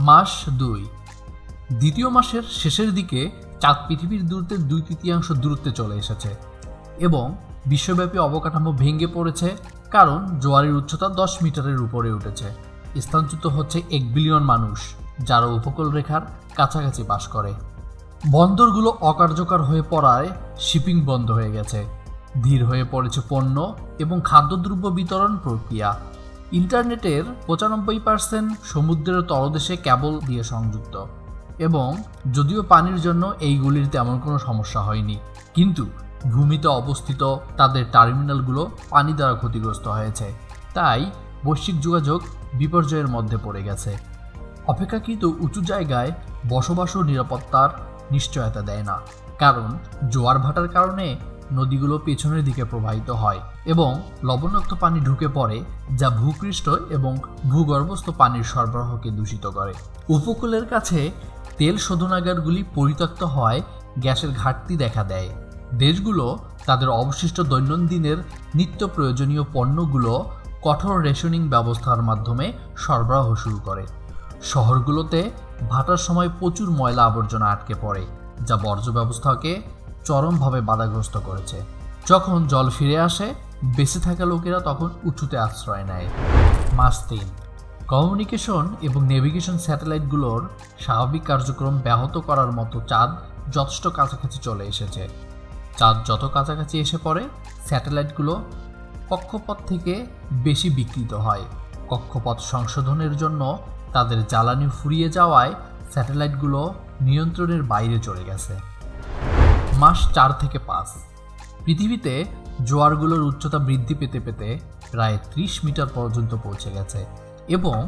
মাস 2। দ্বিতীয় মাসের শেষের দিকে চাঁদ পৃথিবীর দূরত্বের 2/3 দূরত্বে চলে এসেছে এবং বিশ্বব্যাপী অবকাঠামো ভেঙে পড়েছে, কারণ জোয়ারের উচ্চতা 10 মিটারের উপরে উঠেছে। স্থানচ্যুত হচ্ছে 1 বিলিয়ন মানুষ, যারা উপকূল রেখার কাছাকাছি বাস করে। বন্দরগুলো অকার্যকর হয়ে পড়ায় শিপিং বন্ধ হয়ে গেছে। ধীর হয়ে পড়েছে পণ্য এবং খাদ্যদ্রব্য বিতরণ প্রক্রিয়া। ইন্টারনেটের 95% সমুদ্রের তলদেশে কেবল দিয়ে সংযুক্ত এবং যদিও পানির জন্য এইগুলির তেমন কোনো সমস্যা হয়নি, কিন্তু ভূমিতে অবস্থিত তাদের টার্মিনালগুলো পানি দ্বারা ক্ষতিগ্রস্ত হয়েছে। তাই বৈশ্বিক যোগাযোগ বিপর্যয়ের মধ্যে পড়ে গেছে। অপেক্ষাকৃত উঁচু জায়গায় বসবাসও নিরাপত্তার নিশ্চয়তা দেয় না, কারণ জোয়ার ভাটার কারণে নদীগুলো পেছনের দিকে প্রবাহিত হয় এবং লবণাক্ত পানি ঢুকে পড়ে, যা ভূপৃষ্ঠ এবং ভূগর্ভস্থ পানির সরবরাহকে দূষিত করে। উপকূলের কাছে তেল শোধনাগারগুলি পরিত্যক্ত হওয়ায় গ্যাসের ঘাটতি দেখা দেয়। দেশগুলো তাদের অবশিষ্ট দৈনন্দিনের নিত্য প্রয়োজনীয় পণ্যগুলো কঠোর রেশনিং ব্যবস্থার মাধ্যমে সরবরাহ শুরু করে। শহরগুলোতে ভাটার সময় প্রচুর ময়লা আবর্জনা আটকে পড়ে, যা বর্জ্য ব্যবস্থাকে চরমভাবে বাধাগ্রস্ত করেছে। যখন জল ফিরে আসে, বেঁচে থাকা লোকেরা তখন উঁচুতে আশ্রয় নেয়। মাস 3। কমিউনিকেশন এবং নেভিগেশন স্যাটেলাইটগুলোর স্বাভাবিক কার্যক্রম ব্যাহত করার মতো চাঁদ যথেষ্ট কাছাকাছি চলে এসেছে। চাঁদ যত কাছাকাছি এসে পড়ে, স্যাটেলাইটগুলো কক্ষপথ থেকে বেশি বিকৃত হয়। কক্ষপথ সংশোধনের জন্য তাদের জ্বালানি ফুরিয়ে যাওয়ায় স্যাটেলাইটগুলো নিয়ন্ত্রণের বাইরে চলে গেছে। মাস 4 থেকে 5। পৃথিবীতে জোয়ারগুলোর উচ্চতা বৃদ্ধি পেতে পেতে প্রায় 30 মিটার পর্যন্ত পৌঁছে গেছে এবং